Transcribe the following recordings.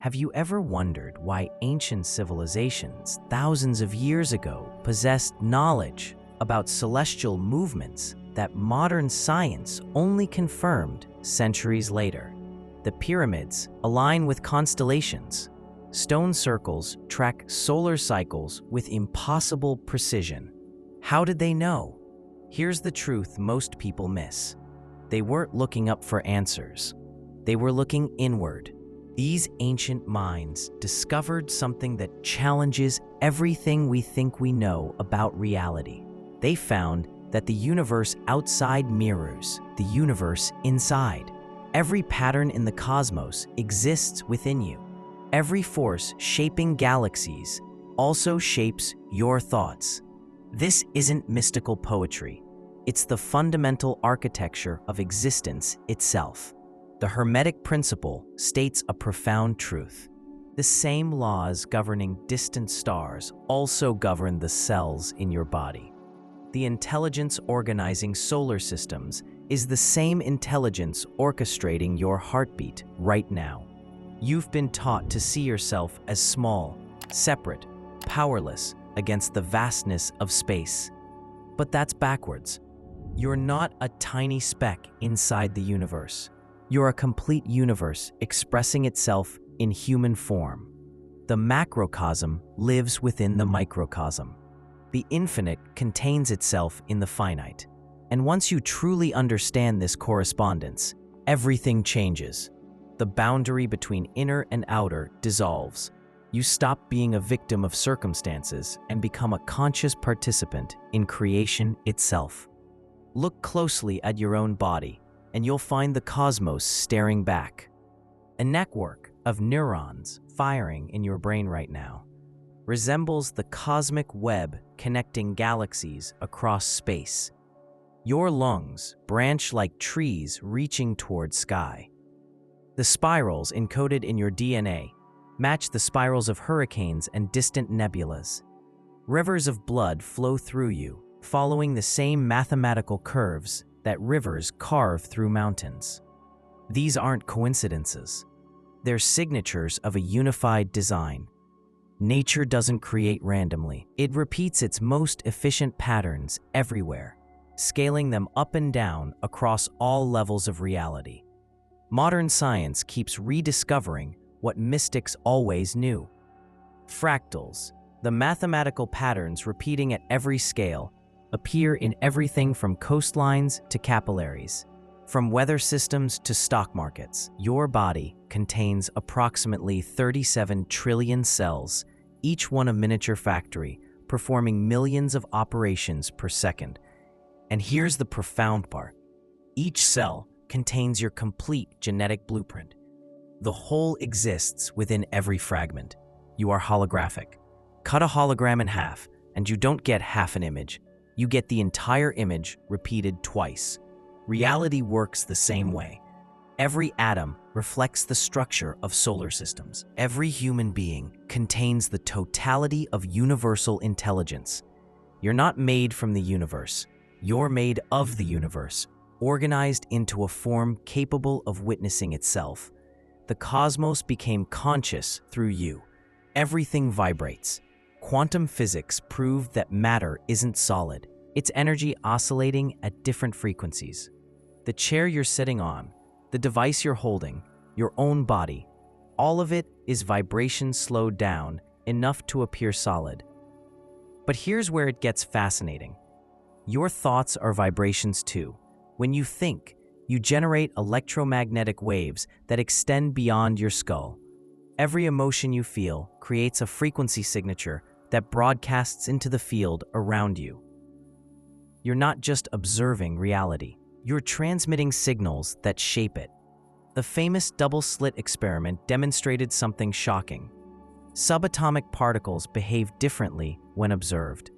Have you ever wondered why ancient civilizations thousands of years ago possessed knowledge about celestial movements that modern science only confirmed centuries later? The pyramids align with constellations. Stone circles track solar cycles with impossible precision. How did they know? Here's the truth most people miss. They weren't looking up for answers. They were looking inward. These ancient minds discovered something that challenges everything we think we know about reality. They found that the universe outside mirrors the universe inside. Every pattern in the cosmos exists within you. Every force shaping galaxies also shapes your thoughts. This isn't mystical poetry. It's the fundamental architecture of existence itself. The Hermetic Principle states a profound truth. The same laws governing distant stars also govern the cells in your body. The intelligence organizing solar systems is the same intelligence orchestrating your heartbeat right now. You've been taught to see yourself as small, separate, powerless against the vastness of space. But that's backwards. You're not a tiny speck inside the universe. You're a complete universe expressing itself in human form. The macrocosm lives within the microcosm. The infinite contains itself in the finite. And once you truly understand this correspondence, everything changes. The boundary between inner and outer dissolves. You stop being a victim of circumstances and become a conscious participant in creation itself. Look closely at your own body, and you'll find the cosmos staring back. A network of neurons firing in your brain right now resembles the cosmic web connecting galaxies across space. Your lungs branch like trees reaching toward sky. The spirals encoded in your DNA match the spirals of hurricanes and distant nebulas. Rivers of blood flow through you, following the same mathematical curves that rivers carve through mountains. These aren't coincidences. They're signatures of a unified design. Nature doesn't create randomly. It repeats its most efficient patterns everywhere, scaling them up and down across all levels of reality. Modern science keeps rediscovering what mystics always knew. Fractals, the mathematical patterns repeating at every scale, appear in everything from coastlines to capillaries, from weather systems to stock markets. Your body contains approximately 37 trillion cells, each one a miniature factory, performing millions of operations per second. And here's the profound part. Each cell contains your complete genetic blueprint. The whole exists within every fragment. You are holographic. Cut a hologram in half, and you don't get half an image. You get the entire image repeated twice. Reality works the same way. Every atom reflects the structure of solar systems. Every human being contains the totality of universal intelligence. You're not made from the universe. You're made of the universe, organized into a form capable of witnessing itself. The cosmos became conscious through you. Everything vibrates. Quantum physics proved that matter isn't solid. It's energy oscillating at different frequencies. The chair you're sitting on, the device you're holding, your own body, all of it is vibration slowed down enough to appear solid. But here's where it gets fascinating. Your thoughts are vibrations too. When you think, you generate electromagnetic waves that extend beyond your skull. Every emotion you feel creates a frequency signature that broadcasts into the field around you. You're not just observing reality. You're transmitting signals that shape it. The famous double-slit experiment demonstrated something shocking. Subatomic particles behave differently when observed.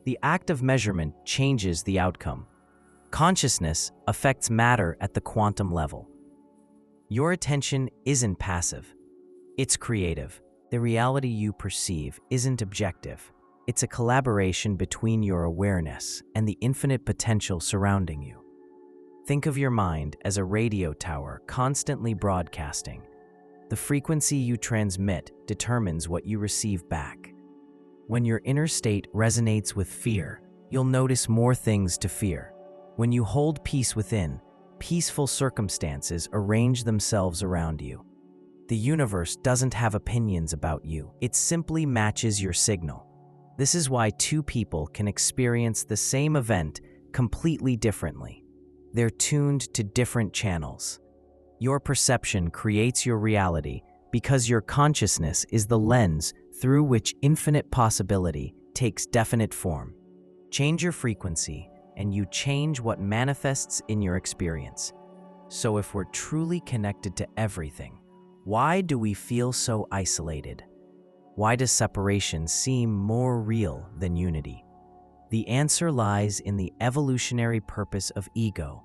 The act of measurement changes the outcome. Consciousness affects matter at the quantum level. Your attention isn't passive. It's creative. The reality you perceive isn't objective. It's a collaboration between your awareness and the infinite potential surrounding you. Think of your mind as a radio tower constantly broadcasting. The frequency you transmit determines what you receive back. When your inner state resonates with fear, you'll notice more things to fear. When you hold peace within, peaceful circumstances arrange themselves around you. The universe doesn't have opinions about you. It simply matches your signal. This is why two people can experience the same event completely differently. They're tuned to different channels. Your perception creates your reality because your consciousness is the lens through which infinite possibility takes definite form. Change your frequency, and you change what manifests in your experience. So if we're truly connected to everything, why do we feel so isolated? Why does separation seem more real than unity? The answer lies in the evolutionary purpose of ego.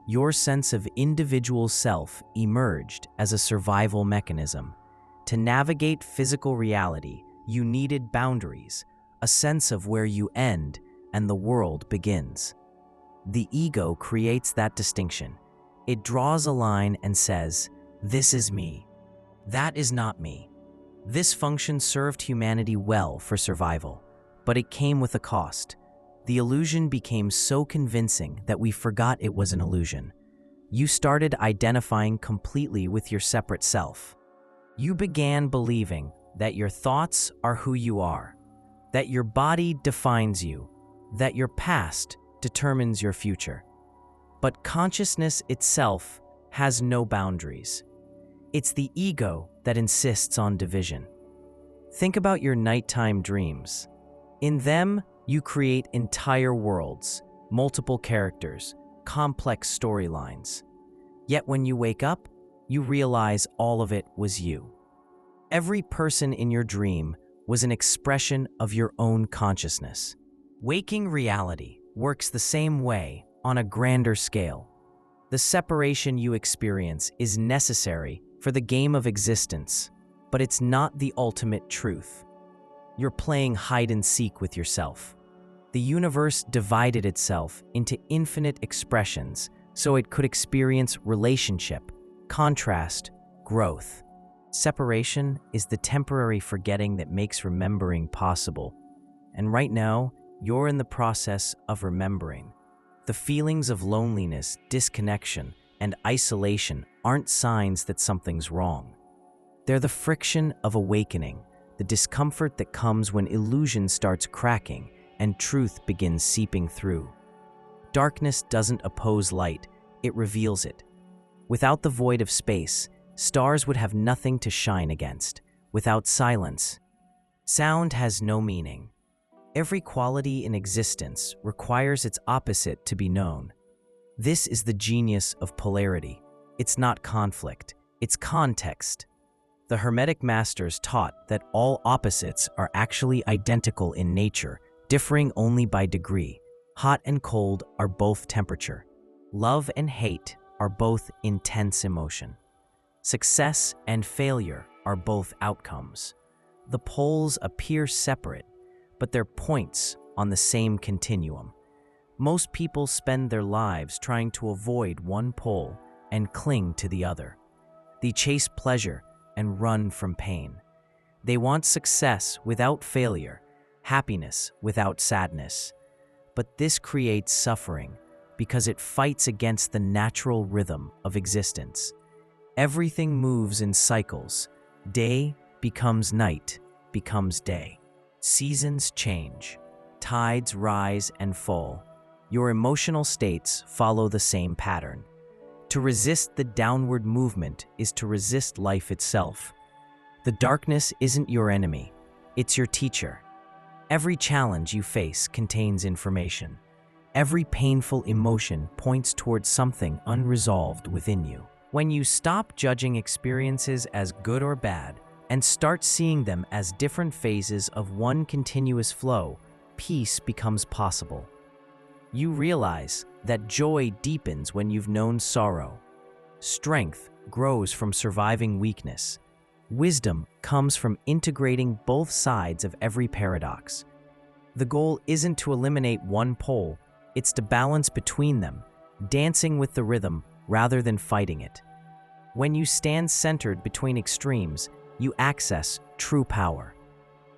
Your sense of individual self emerged as a survival mechanism. To navigate physical reality, you needed boundaries, a sense of where you end and the world begins. The ego creates that distinction. It draws a line and says, "This is me. That is not me." This function served humanity well for survival, but it came with a cost. The illusion became so convincing that we forgot it was an illusion. You started identifying completely with your separate self. You began believing that your thoughts are who you are, that your body defines you, that your past determines your future. But consciousness itself has no boundaries. It's the ego that insists on division. Think about your nighttime dreams. In them, you create entire worlds, multiple characters, complex storylines. Yet when you wake up, you realize all of it was you. Every person in your dream was an expression of your own consciousness. Waking reality works the same way on a grander scale. The separation you experience is necessary for the game of existence, but it's not the ultimate truth. You're playing hide and seek with yourself. The universe divided itself into infinite expressions so it could experience relationship, contrast, growth. Separation is the temporary forgetting that makes remembering possible. And right now, you're in the process of remembering. The feelings of loneliness, disconnection, and isolation aren't signs that something's wrong. They're the friction of awakening, the discomfort that comes when illusion starts cracking and truth begins seeping through. Darkness doesn't oppose light, it reveals it. Without the void of space, stars would have nothing to shine against. Without silence, sound has no meaning. Every quality in existence requires its opposite to be known. This is the genius of polarity. It's not conflict, it's context. The Hermetic masters taught that all opposites are actually identical in nature, differing only by degree. Hot and cold are both temperature. Love and hate are both intense emotion. Success and failure are both outcomes. The poles appear separate, but they're points on the same continuum. Most people spend their lives trying to avoid one pole and cling to the other. They chase pleasure and run from pain. They want success without failure, happiness without sadness. But this creates suffering because it fights against the natural rhythm of existence. Everything moves in cycles. Day becomes night, becomes day. Seasons change. Tides rise and fall. Your emotional states follow the same pattern. To resist the downward movement is to resist life itself. The darkness isn't your enemy, it's your teacher. Every challenge you face contains information. Every painful emotion points towards something unresolved within you. When you stop judging experiences as good or bad and start seeing them as different phases of one continuous flow, peace becomes possible. You realize that joy deepens when you've known sorrow. Strength grows from surviving weakness. Wisdom comes from integrating both sides of every paradox. The goal isn't to eliminate one pole, it's to balance between them, dancing with the rhythm rather than fighting it. When you stand centered between extremes, you access true power.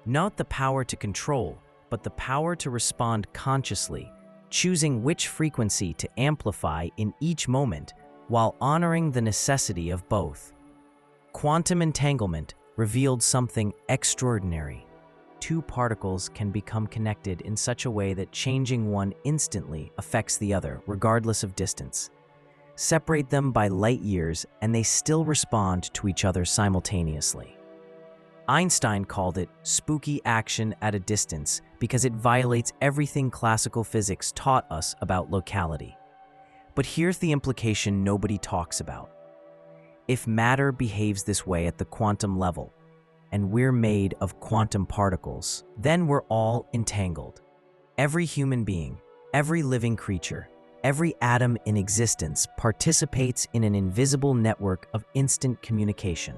Not the power to control, but the power to respond consciously, choosing which frequency to amplify in each moment while honoring the necessity of both. Quantum entanglement revealed something extraordinary. Two particles can become connected in such a way that changing one instantly affects the other, regardless of distance. Separate them by light years, and they still respond to each other simultaneously. Einstein called it spooky action at a distance because it violates everything classical physics taught us about locality. But here's the implication nobody talks about. If matter behaves this way at the quantum level, and we're made of quantum particles, then we're all entangled. Every human being, every living creature, every atom in existence participates in an invisible network of instant communication.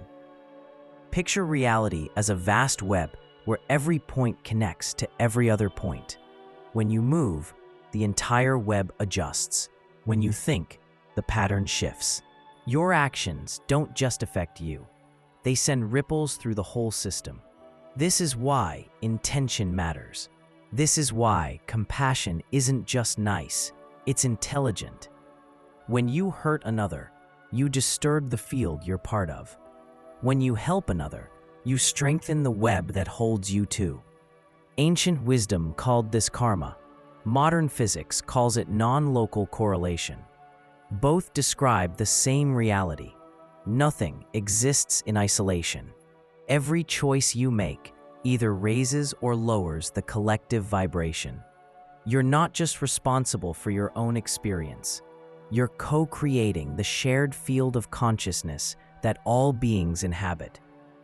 Picture reality as a vast web where every point connects to every other point. When you move, the entire web adjusts. When you think, the pattern shifts. Your actions don't just affect you. They send ripples through the whole system. This is why intention matters. This is why compassion isn't just nice, it's intelligent. When you hurt another, you disturb the field you're part of. When you help another, you strengthen the web that holds you too. Ancient wisdom called this karma. Modern physics calls it non-local correlation. Both describe the same reality. Nothing exists in isolation. Every choice you make either raises or lowers the collective vibration. You're not just responsible for your own experience. You're co-creating the shared field of consciousness that all beings inhabit.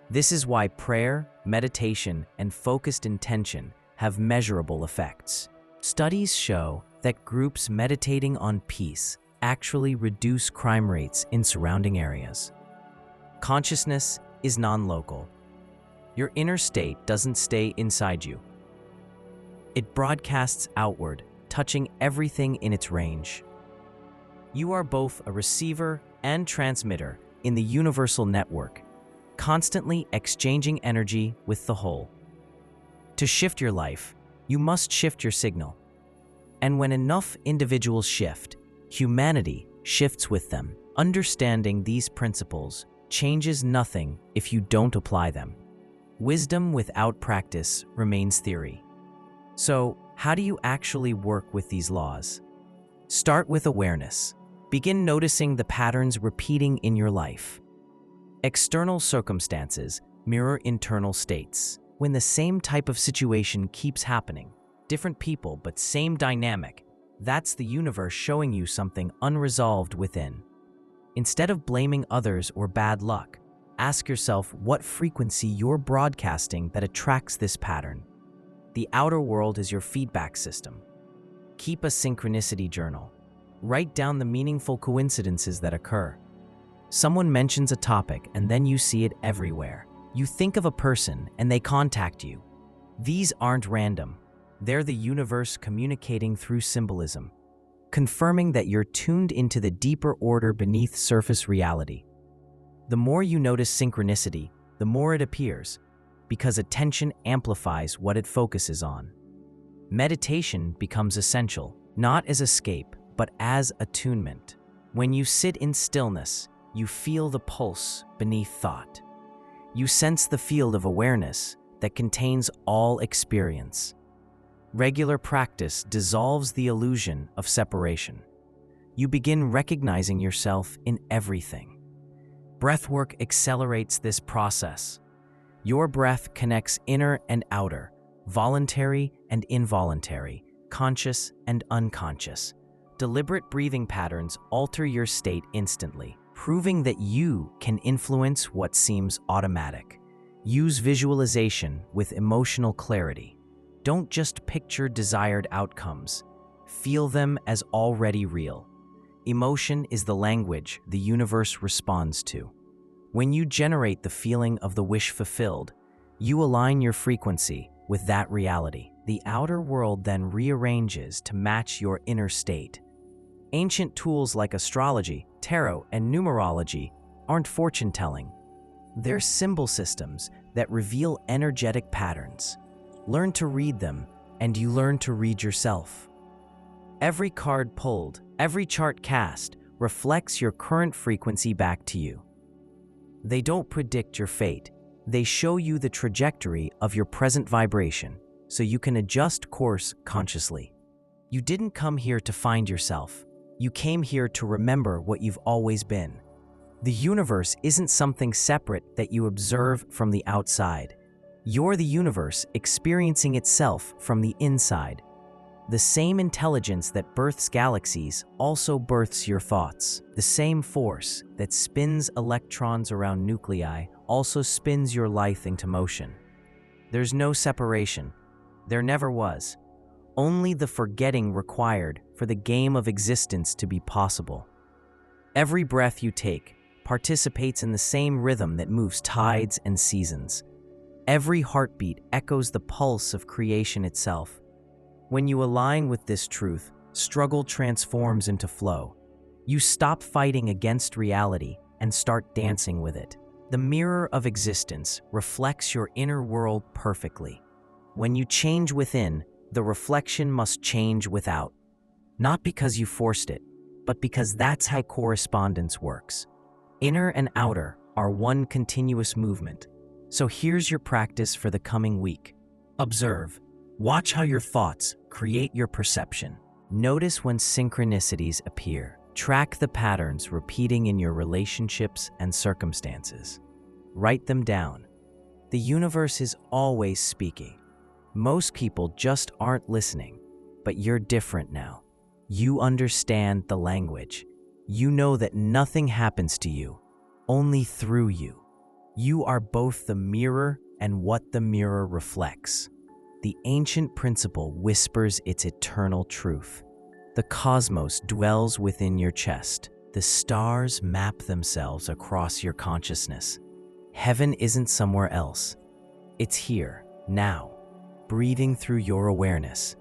This is why prayer, meditation, and focused intention have measurable effects. Studies show that groups meditating on peace actually reduce crime rates in surrounding areas. Consciousness is non-local. Your inner state doesn't stay inside you. It broadcasts outward, touching everything in its range. You are both a receiver and transmitter in the universal network, constantly exchanging energy with the whole. To shift your life, you must shift your signal. And when enough individuals shift, humanity shifts with them. Understanding these principles changes nothing if you don't apply them. Wisdom without practice remains theory. So, how do you actually work with these laws? Start with awareness. Begin noticing the patterns repeating in your life. External circumstances mirror internal states. When the same type of situation keeps happening, different people but same dynamic, that's the universe showing you something unresolved within. Instead of blaming others or bad luck, ask yourself what frequency you're broadcasting that attracts this pattern. The outer world is your feedback system. Keep a synchronicity journal. Write down the meaningful coincidences that occur. Someone mentions a topic and then you see it everywhere. You think of a person and they contact you. These aren't random. They're the universe communicating through symbolism, confirming that you're tuned into the deeper order beneath surface reality. The more you notice synchronicity, the more it appears, because attention amplifies what it focuses on. Meditation becomes essential, not as escape, but as attunement. When you sit in stillness, you feel the pulse beneath thought. You sense the field of awareness that contains all experience. Regular practice dissolves the illusion of separation. You begin recognizing yourself in everything. Breathwork accelerates this process. Your breath connects inner and outer, voluntary and involuntary, conscious and unconscious. Deliberate breathing patterns alter your state instantly, proving that you can influence what seems automatic. Use visualization with emotional clarity. Don't just picture desired outcomes. Feel them as already real. Emotion is the language the universe responds to. When you generate the feeling of the wish fulfilled, you align your frequency with that reality. The outer world then rearranges to match your inner state. Ancient tools like astrology, tarot, and numerology aren't fortune-telling. They're symbol systems that reveal energetic patterns. Learn to read them, and you learn to read yourself. Every card pulled, every chart cast, reflects your current frequency back to you. They don't predict your fate. They show you the trajectory of your present vibration, so you can adjust course consciously. You didn't come here to find yourself. You came here to remember what you've always been. The universe isn't something separate that you observe from the outside. You're the universe experiencing itself from the inside. The same intelligence that births galaxies also births your thoughts. The same force that spins electrons around nuclei also spins your life into motion. There's no separation. There never was. Only the forgetting required for the game of existence to be possible. Every breath you take participates in the same rhythm that moves tides and seasons. Every heartbeat echoes the pulse of creation itself. When you align with this truth, struggle transforms into flow. You stop fighting against reality and start dancing with it. The mirror of existence reflects your inner world perfectly. When you change within, the reflection must change without. Not because you forced it, but because that's how correspondence works. Inner and outer are one continuous movement. So here's your practice for the coming week. Observe. Watch how your thoughts create your perception. Notice when synchronicities appear. Track the patterns repeating in your relationships and circumstances. Write them down. The universe is always speaking. Most people just aren't listening, but you're different now. You understand the language. You know that nothing happens to you, only through you. You are both the mirror and what the mirror reflects. The ancient principle whispers its eternal truth. The cosmos dwells within your chest. The stars map themselves across your consciousness. Heaven isn't somewhere else. It's here, now, breathing through your awareness.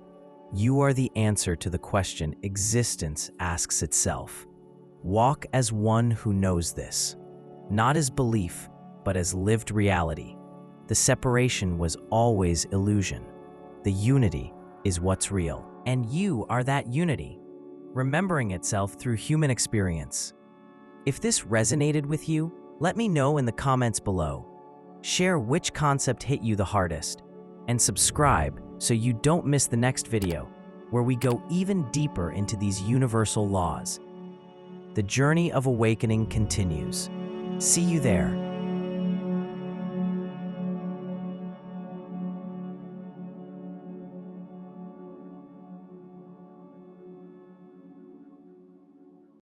You are the answer to the question existence asks itself. Walk as one who knows this, not as belief, but as lived reality. The separation was always illusion. The unity is what's real, and you are that unity, remembering itself through human experience. If this resonated with you, let me know in the comments below. Share which concept hit you the hardest, and subscribe so you don't miss the next video, where we go even deeper into these universal laws. The journey of awakening continues. See you there.